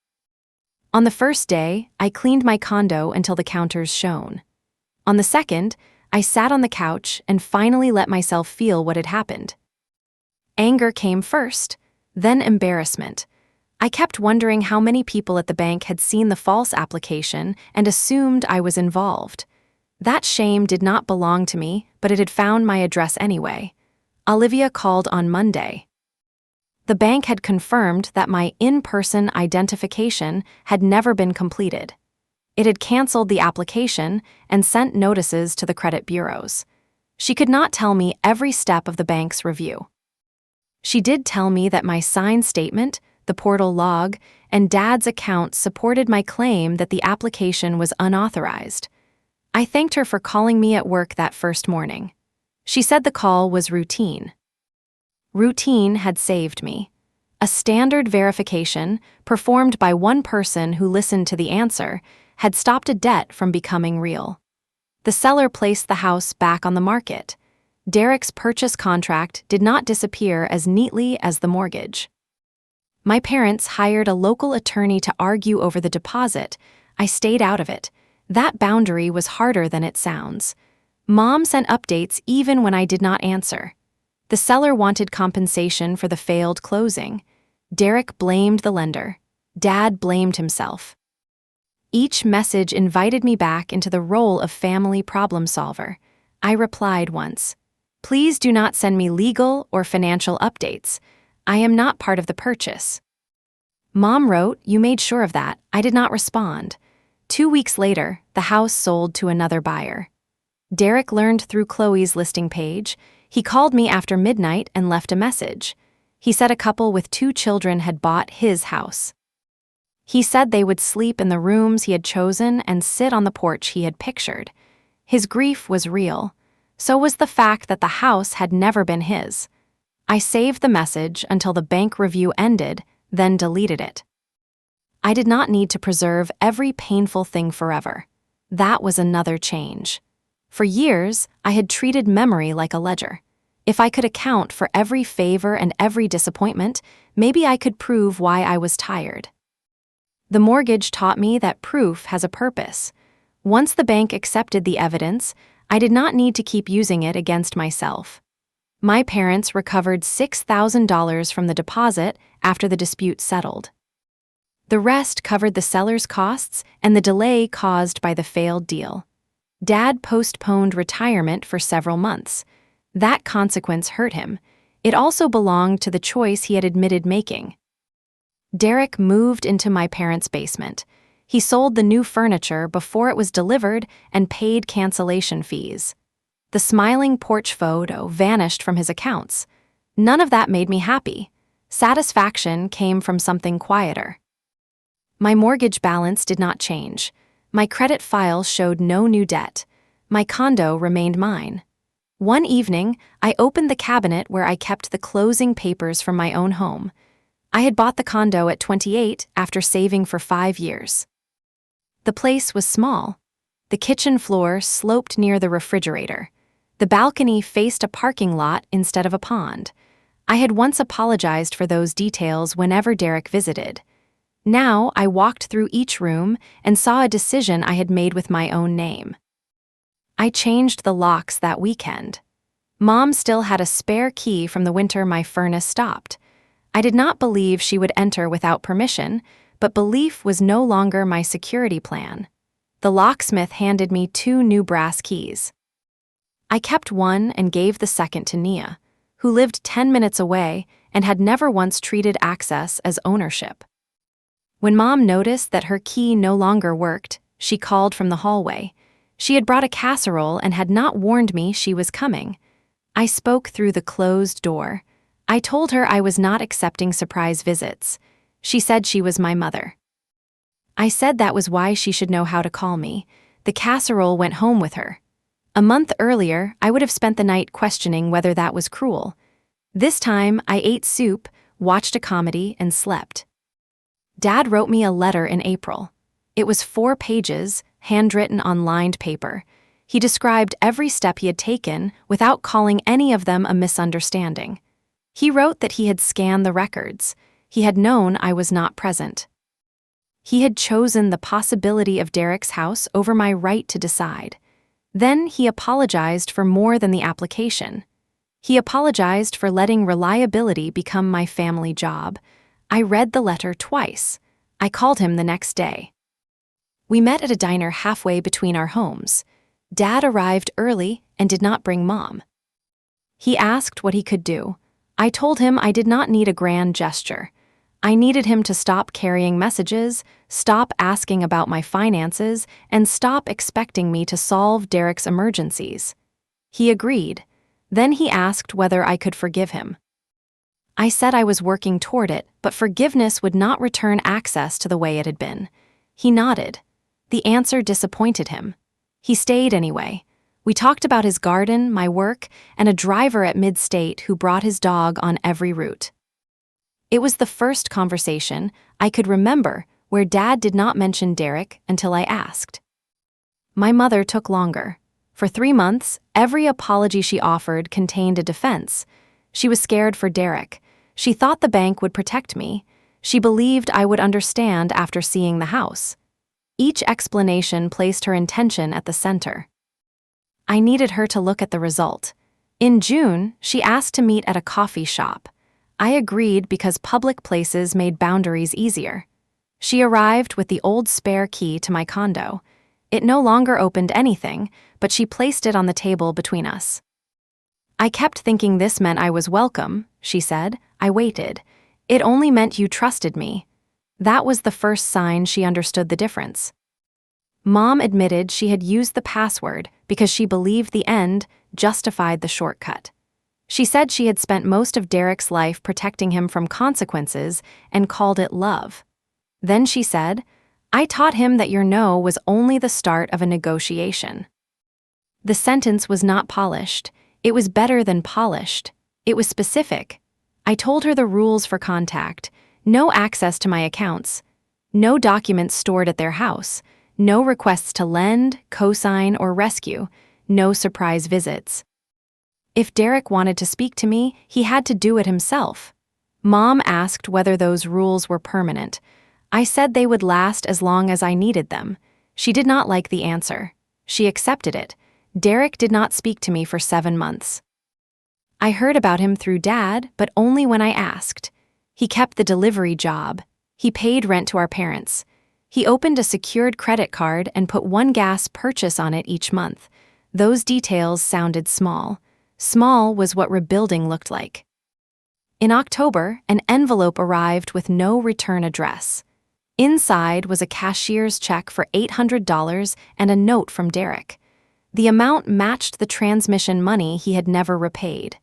On the first day, I cleaned my condo until the counters shone. On the second, I sat on the couch and finally let myself feel what had happened. Anger came first, then embarrassment. I kept wondering how many people at the bank had seen the false application and assumed I was involved. That shame did not belong to me, but it had found my address anyway. Olivia called on Monday. The bank had confirmed that my in-person identification had never been completed. It had canceled the application and sent notices to the credit bureaus. She could not tell me every step of the bank's review. She did tell me that my signed statement, the portal log, and Dad's account supported my claim that the application was unauthorized. I thanked her for calling me at work that first morning. She said the call was routine. Routine had saved me. A standard verification, performed by one person who listened to the answer, had stopped a debt from becoming real. The seller placed the house back on the market. Derek's purchase contract did not disappear as neatly as the mortgage. My parents hired a local attorney to argue over the deposit. I stayed out of it. That boundary was harder than it sounds. Mom sent updates even when I did not answer. The seller wanted compensation for the failed closing. Derek blamed the lender. Dad blamed himself. Each message invited me back into the role of family problem solver. I replied once, "Please do not send me legal or financial updates. I am not part of the purchase." Mom wrote, "You made sure of that." I did not respond. 2 weeks later, the house sold to another buyer. Derek learned through Chloe's listing page. He called me after midnight and left a message. He said a couple with 2 children had bought his house. He said they would sleep in the rooms he had chosen and sit on the porch he had pictured. His grief was real. So was the fact that the house had never been his. I saved the message until the bank review ended, then deleted it. I did not need to preserve every painful thing forever. That was another change. For years, I had treated memory like a ledger. If I could account for every favor and every disappointment, maybe I could prove why I was tired. The mortgage taught me that proof has a purpose. Once the bank accepted the evidence, I did not need to keep using it against myself. My parents recovered $6,000 from the deposit after the dispute settled. The rest covered the seller's costs and the delay caused by the failed deal. Dad postponed retirement for several months. That consequence hurt him. It also belonged to the choice he had admitted making. Derek moved into my parents' basement. He sold the new furniture before it was delivered and paid cancellation fees. The smiling porch photo vanished from his accounts. None of that made me happy. Satisfaction came from something quieter. My mortgage balance did not change. My credit file showed no new debt. My condo remained mine. One evening, I opened the cabinet where I kept the closing papers from my own home. I had bought the condo at 28 after saving for 5 years. The place was small. The kitchen floor sloped near the refrigerator. The balcony faced a parking lot instead of a pond. I had once apologized for those details whenever Derek visited. Now I walked through each room and saw a decision I had made with my own name. I changed the locks that weekend. Mom still had a spare key from the winter my furnace stopped. I did not believe she would enter without permission, but belief was no longer my security plan. The locksmith handed me 2 new brass keys. I kept one and gave the second to Nia, who lived 10 minutes away and had never once treated access as ownership. When Mom noticed that her key no longer worked, she called from the hallway. She had brought a casserole and had not warned me she was coming. I spoke through the closed door. I told her I was not accepting surprise visits. She said she was my mother. I said that was why she should know how to call me. The casserole went home with her. A month earlier, I would have spent the night questioning whether that was cruel. This time, I ate soup, watched a comedy, and slept. Dad wrote me a letter in April. It was 4 pages, handwritten on lined paper. He described every step he had taken without calling any of them a misunderstanding. He wrote that he had scanned the records. He had known I was not present. He had chosen the possibility of Derek's house over my right to decide. Then he apologized for more than the application. He apologized for letting reliability become my family job. I read the letter twice. I called him the next day. We met at a diner halfway between our homes. Dad arrived early and did not bring Mom. He asked what he could do. I told him I did not need a grand gesture. I needed him to stop carrying messages, stop asking about my finances, and stop expecting me to solve Derek's emergencies. He agreed. Then he asked whether I could forgive him. I said I was working toward it, but forgiveness would not return access to the way it had been. He nodded. The answer disappointed him. He stayed anyway. We talked about his garden, my work, and a driver at mid-state who brought his dog on every route. It was the first conversation I could remember where Dad did not mention Derek until I asked. My mother took longer. For 3 months, every apology she offered contained a defense. She was scared for Derek. She thought the bank would protect me. She believed I would understand after seeing the house. Each explanation placed her intention at the center. I needed her to look at the result. In June, she asked to meet at a coffee shop. I agreed because public places made boundaries easier. She arrived with the old spare key to my condo. It no longer opened anything, but she placed it on the table between us. I kept thinking this meant I was welcome, she said. I waited. It only meant you trusted me. That was the first sign she understood the difference. Mom admitted she had used the password because she believed the end justified the shortcut. She said she had spent most of Derek's life protecting him from consequences and called it love. Then she said, I taught him that your no was only the start of a negotiation. The sentence was not polished. It was better than polished. It was specific. I told her the rules for contact: no access to my accounts, no documents stored at their house, no requests to lend, co-sign, or rescue, no surprise visits. If Derek wanted to speak to me, he had to do it himself. Mom asked whether those rules were permanent. I said they would last as long as I needed them. She did not like the answer. She accepted it. Derek did not speak to me for 7 months. I heard about him through Dad, but only when I asked. He kept the delivery job. He paid rent to our parents. He opened a secured credit card and put one gas purchase on it each month. Those details sounded small. Small was what rebuilding looked like. In October, an envelope arrived with no return address. Inside was a cashier's check for $800 and a note from Derek. The amount matched the transmission money he had never repaid.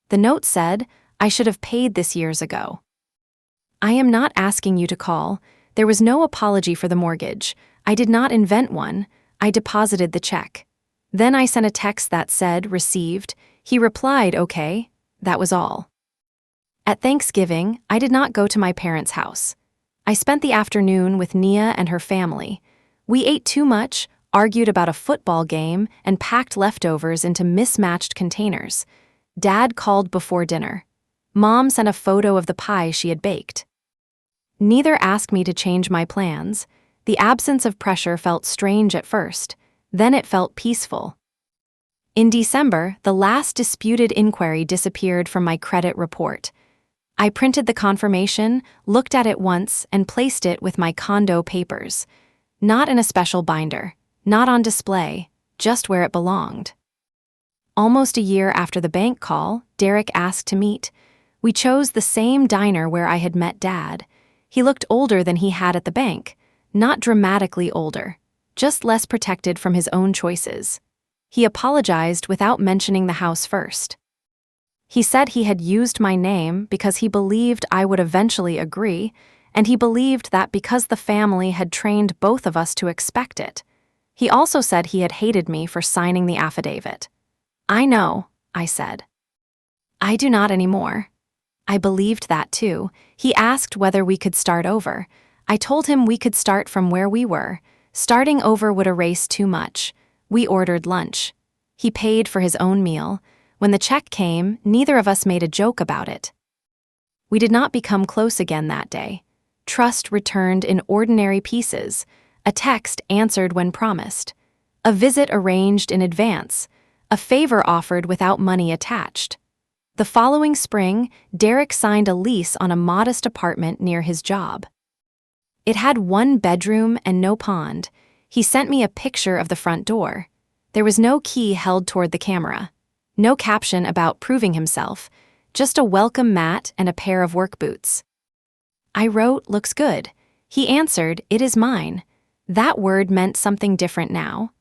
The note said, "I should have paid this years ago." I am not asking you to call. There was no apology for the mortgage. I did not invent one. I deposited the check. Then I sent a text that said, "Received." He replied, "Okay." That was all. At Thanksgiving, I did not go to my parents' house. I spent the afternoon with Nia and her family. We ate too much, argued about a football game, and packed leftovers into mismatched containers. Dad called before dinner. Mom sent a photo of the pie she had baked. Neither asked me to change my plans. The absence of pressure felt strange at first. Then it felt peaceful. In December, the last disputed inquiry disappeared from my credit report. I printed the confirmation, looked at it once, and placed it with my condo papers. Not in a special binder, not on display, just where it belonged. Almost a year after the bank call, Derek asked to meet. We chose the same diner where I had met Dad. He looked older than he had at the bank, not dramatically older, just less protected from his own choices. He apologized without mentioning the house first. He said he had used my name because he believed I would eventually agree, and he believed that because the family had trained both of us to expect it. He also said he had hated me for signing the affidavit. "I know," I said. "I do not anymore." I believed that too. He asked whether we could start over. I told him we could start from where we were. Starting over would erase too much. We ordered lunch. He paid for his own meal. When the check came, neither of us made a joke about it. We did not become close again that day. Trust returned in ordinary pieces. A text answered when promised. A visit arranged in advance. A favor offered without money attached. The following spring, Derek signed a lease on a modest apartment near his job. It had 1 bedroom and no pond. He sent me a picture of the front door. There was no key held toward the camera. No caption about proving himself, just a welcome mat and a pair of work boots. I wrote, "Looks good." He answered, "It is mine." That word meant something different now.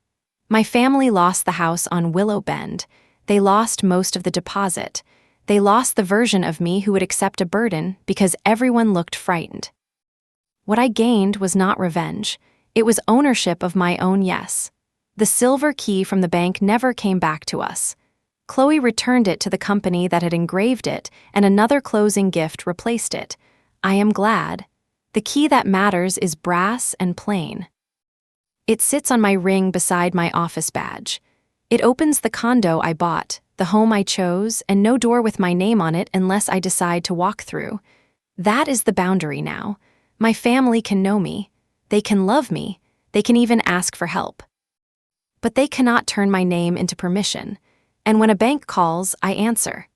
My family lost the house on Willow Bend. They lost most of the deposit. They lost the version of me who would accept a burden because everyone looked frightened. What I gained was not revenge. It was ownership of my own yes. The silver key from the bank never came back to us. Chloe returned it to the company that had engraved it, and another closing gift replaced it. I am glad. The key that matters is brass and plain. It sits on my ring beside my office badge. It opens the condo I bought, the home I chose, and no door with my name on it unless I decide to walk through. That is the boundary now. My family can know me. They can love me. They can even ask for help. But they cannot turn my name into permission. And when a bank calls, I answer.